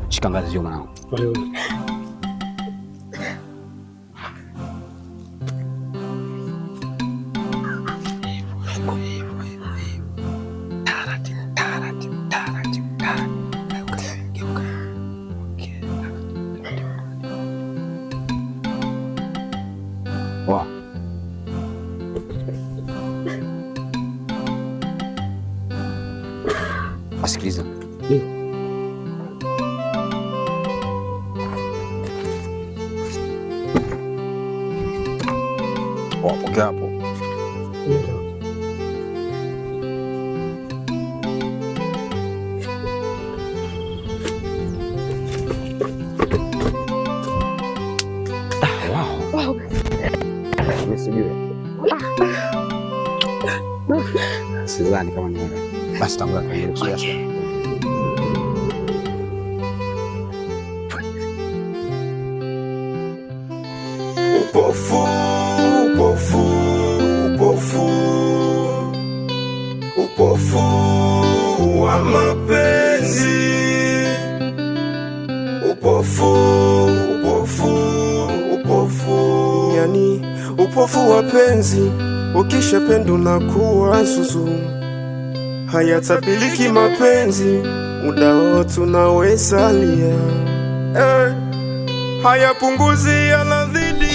Shika ngazi juu mwanangu. Asikiliza. Pokea hapo. Sidhani kama ni wewe. Basi tangulia tuendelee. Upofu, upofu, upofu, upofu wa mapenzi. Upofu, upofu, upofu, yani upofu wa penzi. Ukishapenda unakuwa zuzu, hayatabiliki mapenzi, muda wote unaweza lia. Hayapunguzi yanazidi.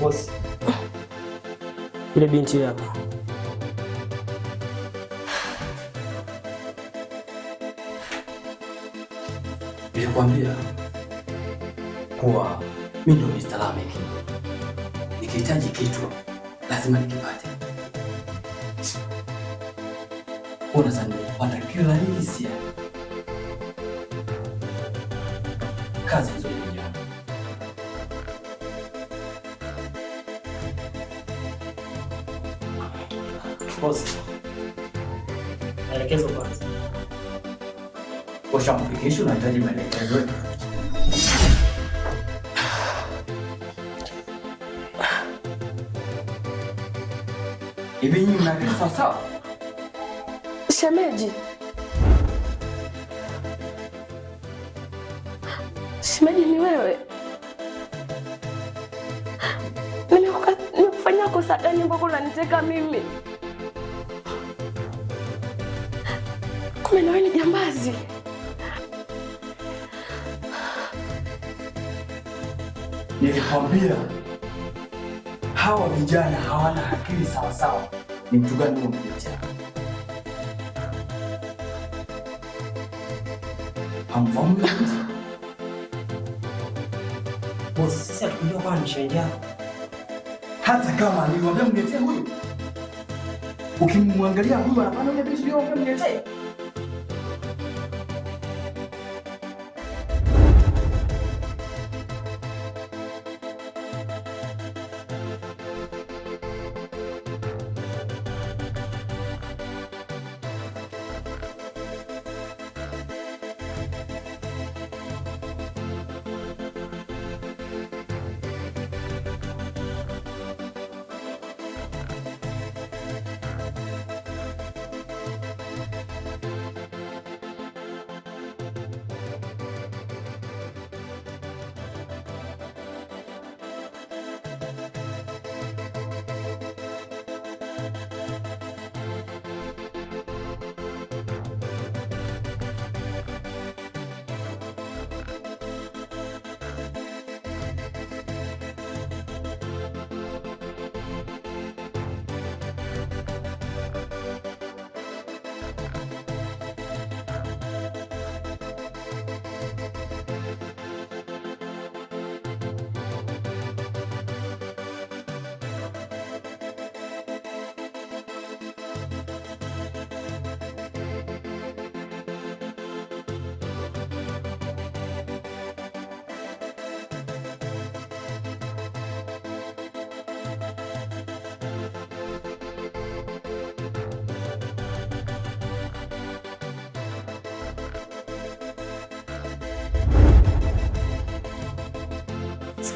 Bosi, ile binti hapa. Nilikwambia kuwa mimi ndo Mr. Lamek. Nikihitaji kitu lazima nikipate. Unadhani nipata kirahisi? Kazi nzuri. Bosi, maelekezo kwanza. Ushamfikisha, unahitaji maelekezo. Hivi nyinyi mnakaa sawa sawa? Shemeji. Shemeji ni wewe? Nimekufanyia kosa gani mpaka unaniteka mimi? Kumbe na wewe ni jambazi. Nilikwambia hawa vijana hawana akili sawa sawa. Ni mtu gani unamletea? Hamfahamu mtu? Bosi, sisi hatukujua kwa ni shahidi yako. Hata kama niliwaambia mniletee huyu, ukimwangalia huyu anafanya ile vitu vile mniletee.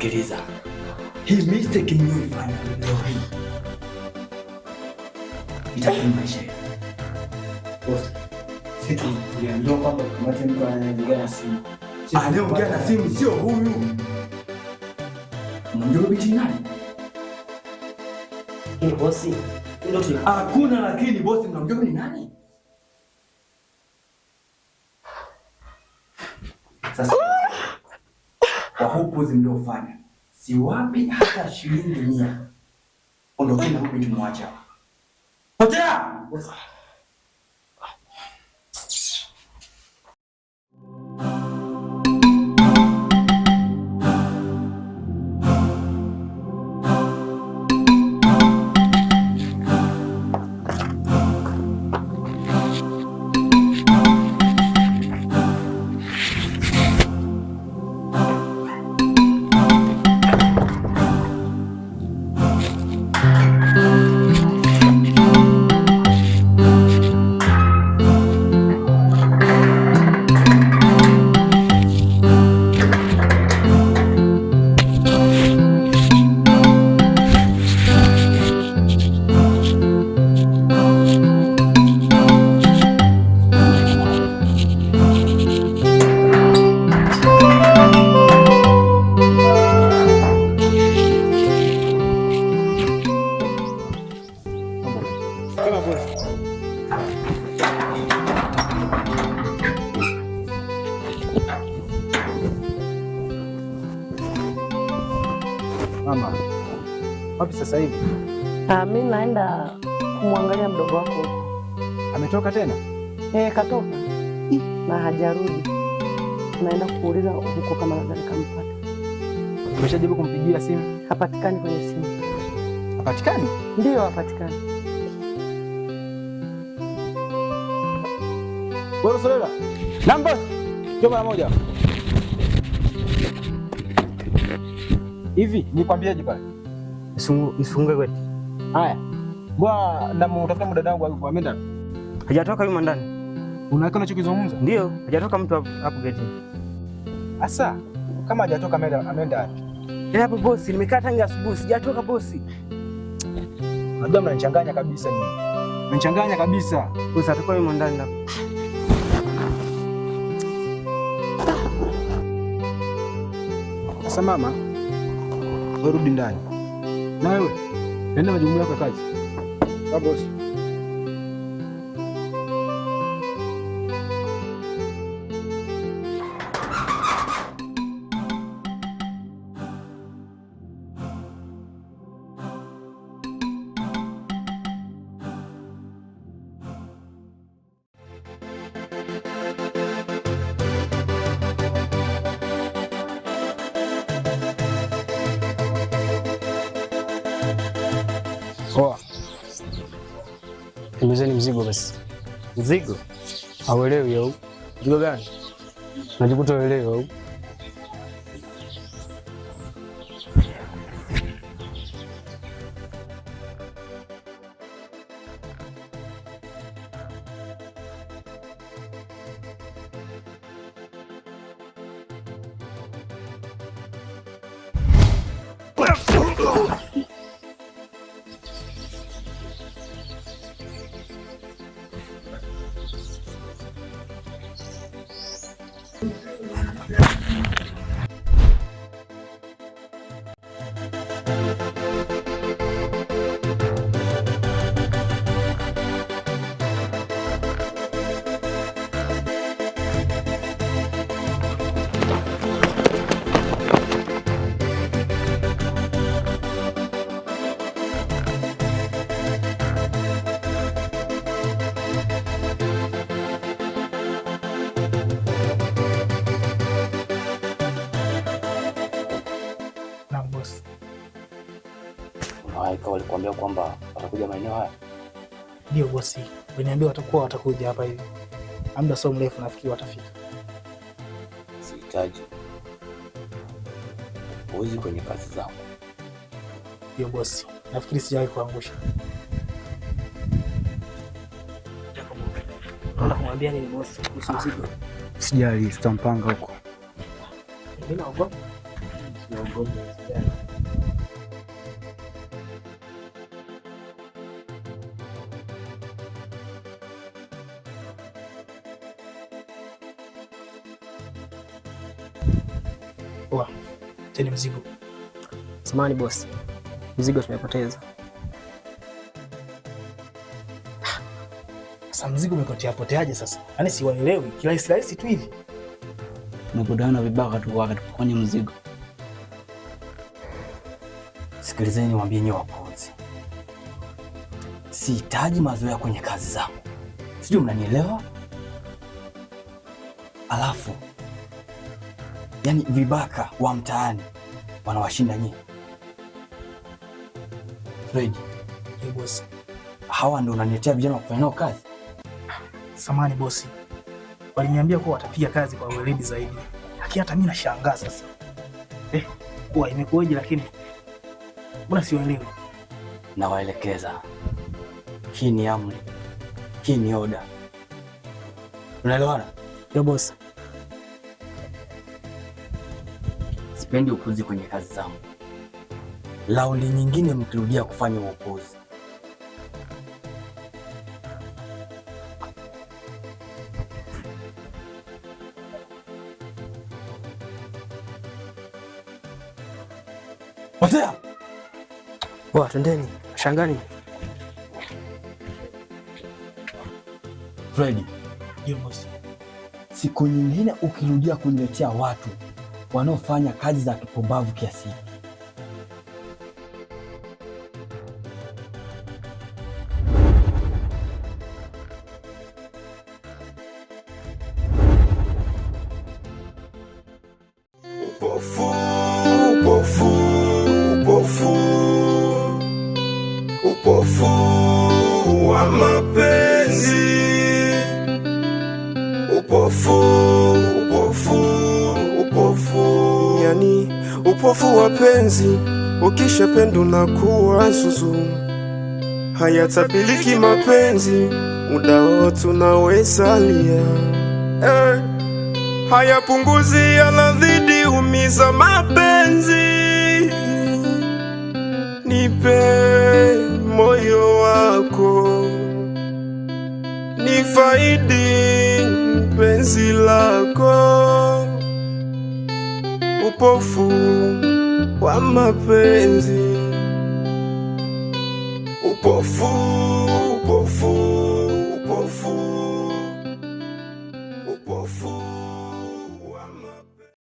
Sikiliza. Hii mistake mlioifanya leo hii itakuwa maisha yenu. Boss, sisi tuliambiwa kwamba kamati mtu anayeongea na simu. Anayeongea na simu sio huyu. Unamjua binti nani? Lakini bosi, ndio tu. Hakuna lakini bosi, mnamjua ni nani? Sasa kwa hupuzi mliofanya, si wapi hata shilingi 100. Ondokeni huko tumwacha. Potea! Mama, wapi sasa hivi? Mimi naenda kumwangalia mdogo wako. Ametoka tena? Katoka na hajarudi. Naenda kuuliza huko kama naweza nikampata. Umeshajibu kumpigia simu? Hapatikani kwenye simu. Hapatikani? Ndio, hapatikani. Wewe Solela. Namba. Njoo mara moja. Hivi nikwambieje pale? Nifungue kweti. Haya. Mbona namtafuta mdada wangu ameenda? Hajatoka yule ndani. Unaona unachokizungumza? Ndio, hajatoka mtu hapo geti. Asa, kama hajatoka ameenda. Hapo bosi, nimekaa tangu asubuhi, sijatoka bosi. Unajua mnanichanganya kabisa nyinyi. Mnanichanganya kabisa. Bosi atakuwa yule ndani hapo. Sasa mama, wewe rudi ndani. Na wewe, nenda majukumu yako ya kazi. Sawa bosi. Poa. Nimezeni mzigo basi. Mzigo? Hauelewi au? Mzigo gani? Najikuta uelewi au? Walikwambia kwamba watakuja maeneo haya? Ndio bosi, waniambia watakuja hapa hivi. Muda sio mrefu nafikiri watafika. Sihitaji uzi kwenye kazi zangu. Ndio bosi, nafikiri sijawahi kuangusha. Nakumwambia nini bosi? Usijali, tutampanga huko. Mimi naogopa. Poa. Tena mzigo. Samahani bosi, mzigo tumepoteza. Sasa mzigo umepotea poteaje sasa? Yaani siwaelewi, kirahisi tu hivi. Tunakutana vibaka tu wakati kwenye mzigo. Sikilizeni niwaambie nyewe wapuuzi. Sihitaji mazoea kwenye kazi zangu. Sijui mnanielewa? Alafu yani vibaka wa mtaani wanawashinda nyinyi. Fred, Bosi. Hawa ndio unaniletea vijana wa kufanya nao kazi? Samahani bosi. Waliniambia kuwa watapiga kazi kwa weledi zaidi. Lakini hata mimi nashangaa sasa. Kuwa imekuwaje lakini mbona siwaelewi? Nawaelekeza. Hii ni amri. Hii ni oda. Unaelewana? Yo bosi. Sipendi upuzi kwenye kazi zangu. Laundi nyingine mkirudia kufanya upuzi, potea. Poa, twendeni. Shangani. Freddy, Ndio bosi. siku nyingine ukirudia kuniletea watu wanaofanya kazi za kipumbavu kiasi hiki, upofu wa mapenzi, upofu, yani upofu wa penzi. Ukishapenda unakuwa zuzu, hayatabiliki mapenzi, muda wote unaweza lia. Hayapunguzi yanazidi umiza mapenzi. Nipe moyo wako, nifaidi penzi lako, upofu wa mapenzi, upofu